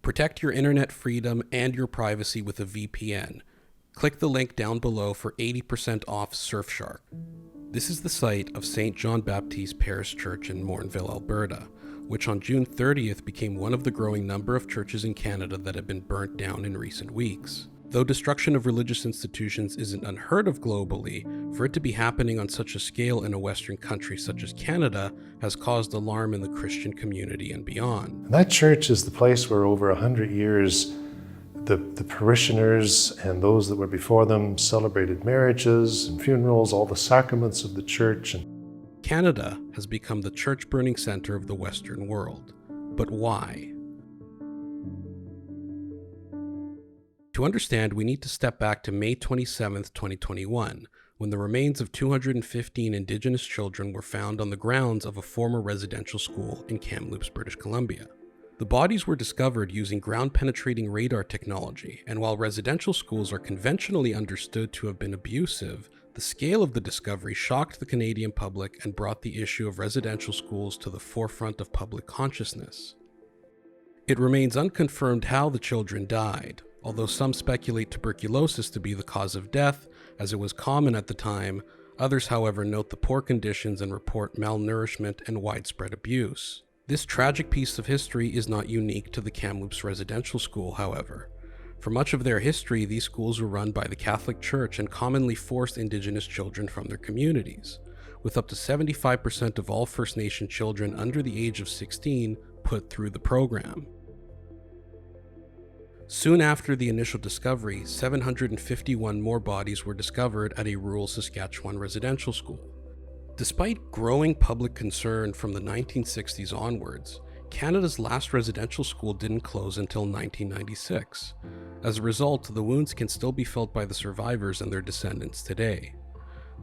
Protect your internet freedom and your privacy with a VPN. Click the link down below for 80% off Surfshark. This is the site of St. John Baptist Parish Church in Morinville, Alberta, which on June 30th became one of the growing number of churches in Canada that have been burnt down in recent weeks. Though destruction of religious institutions isn't unheard of globally, for it to be happening on such a scale in a Western country such as Canada has caused alarm in the Christian community and beyond. That church is the place where over 100 years the parishioners and those that were before them celebrated marriages and funerals, all the sacraments of the church. Canada has become the church-burning center of the Western world. But why? To understand, we need to step back to May 27, 2021, when the remains of 215 Indigenous children were found on the grounds of a former residential school in Kamloops, British Columbia. The bodies were discovered using ground-penetrating radar technology, and while residential schools are conventionally understood to have been abusive, the scale of the discovery shocked the Canadian public and brought the issue of residential schools to the forefront of public consciousness. It remains unconfirmed how the children died, although some speculate tuberculosis to be the cause of death, as it was common at the time. Others, however, note the poor conditions and report malnourishment and widespread abuse. This tragic piece of history is not unique to the Kamloops Residential School, however. For much of their history, these schools were run by the Catholic Church and commonly forced Indigenous children from their communities, with up to 75% of all First Nation children under the age of 16 put through the program. Soon after the initial discovery, 751 more bodies were discovered at a rural Saskatchewan residential school. Despite growing public concern from the 1960s onwards, Canada's last residential school didn't close until 1996. As a result, the wounds can still be felt by the survivors and their descendants today.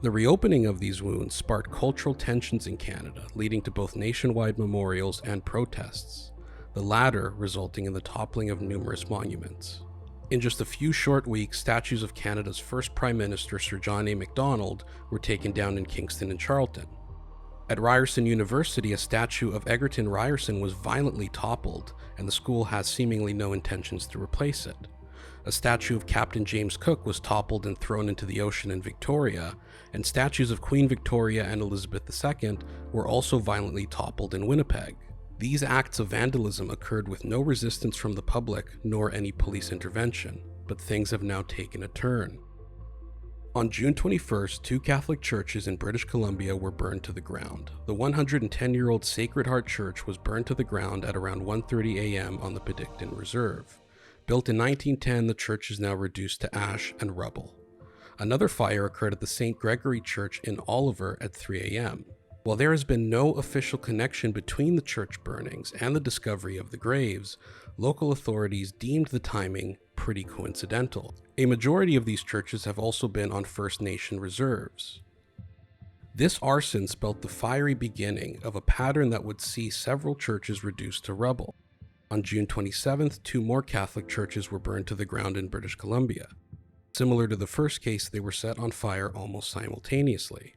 The reopening of these wounds sparked cultural tensions in Canada, leading to both nationwide memorials and protests, the latter resulting in the toppling of numerous monuments. In just a few short weeks, statues of Canada's first Prime Minister, Sir John A. Macdonald, were taken down in Kingston and Charlton. At Ryerson University, a statue of Egerton Ryerson was violently toppled, and the school has seemingly no intentions to replace it. A statue of Captain James Cook was toppled and thrown into the ocean in Victoria, and statues of Queen Victoria and Elizabeth II were also violently toppled in Winnipeg. These acts of vandalism occurred with no resistance from the public nor any police intervention, but things have now taken a turn. On June 21st, two Catholic churches in British Columbia were burned to the ground. The 110-year-old Sacred Heart Church was burned to the ground at around 1:30 a.m. on the Penticton Reserve. Built in 1910, the church is now reduced to ash and rubble. Another fire occurred at the St. Gregory Church in Oliver at 3 a.m. While there has been no official connection between the church burnings and the discovery of the graves, local authorities deemed the timing pretty coincidental. A majority of these churches have also been on First Nation reserves. This arson spelt the fiery beginning of a pattern that would see several churches reduced to rubble. On June 27th, two more Catholic churches were burned to the ground in British Columbia. Similar to the first case, they were set on fire almost simultaneously.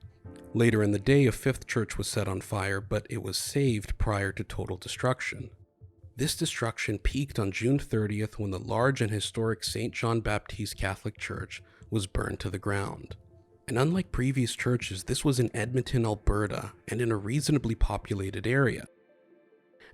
Later in the day, a fifth church was set on fire, but it was saved prior to total destruction. This destruction peaked on June 30th when the large and historic St. John Baptist Catholic Church was burned to the ground. And unlike previous churches, this was in Edmonton, Alberta, and in a reasonably populated area.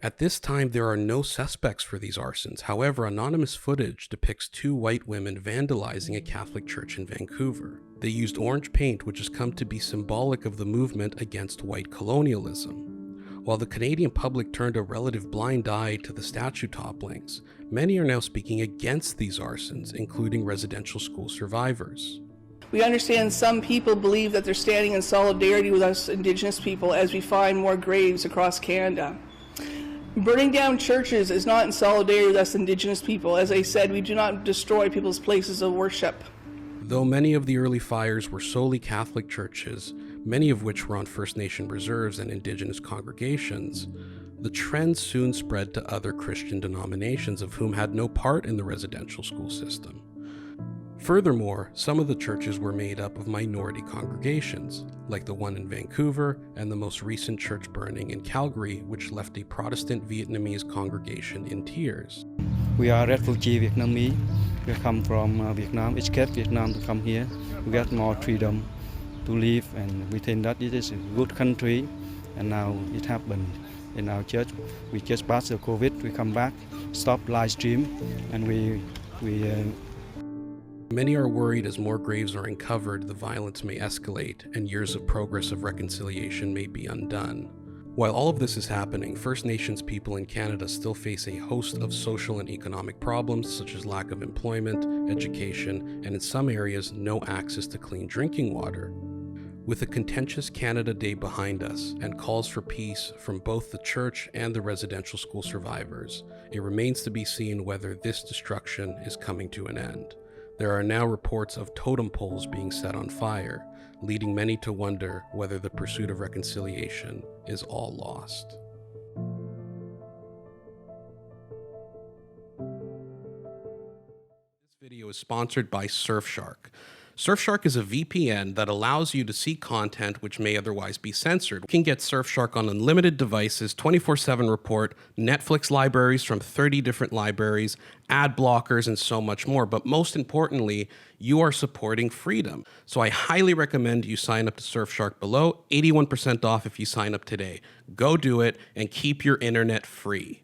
At this time, there are no suspects for these arsons. However, anonymous footage depicts two white women vandalizing a Catholic church in Vancouver. They used orange paint, which has come to be symbolic of the movement against white colonialism. While the Canadian public turned a relative blind eye to the statue topplings, many are now speaking against these arsons, including residential school survivors. We understand some people believe that they're standing in solidarity with us Indigenous people as we find more graves across Canada. Burning down churches is not in solidarity with us Indigenous people. As I said, we do not destroy people's places of worship. Though many of the early fires were solely Catholic churches, many of which were on First Nation reserves and Indigenous congregations, the trend soon spread to other Christian denominations of whom had no part in the residential school system. Furthermore, some of the churches were made up of minority congregations, like the one in Vancouver and the most recent church burning in Calgary, which left a Protestant Vietnamese congregation in tears. We are refugee Vietnamese. We come from Vietnam, escape Vietnam to come here. We get more freedom to live, and we think that it is a good country. And now it happened in our church. We just passed the COVID. We come back, stop live stream, and we. Many are worried as more graves are uncovered, the violence may escalate and years of progress of reconciliation may be undone. While all of this is happening, First Nations people in Canada still face a host of social and economic problems, such as lack of employment, education, and in some areas, no access to clean drinking water. With a contentious Canada Day behind us and calls for peace from both the church and the residential school survivors, it remains to be seen whether this destruction is coming to an end. There are now reports of totem poles being set on fire, leading many to wonder whether the pursuit of reconciliation is all lost. This video is sponsored by Surfshark. Surfshark is a VPN that allows you to see content which may otherwise be censored. You can get Surfshark on unlimited devices, 24/7 report, Netflix libraries from 30 different libraries, ad blockers, and so much more. But most importantly, you are supporting freedom. So I highly recommend you sign up to Surfshark below, 81% off if you sign up today. Go do it and keep your internet free.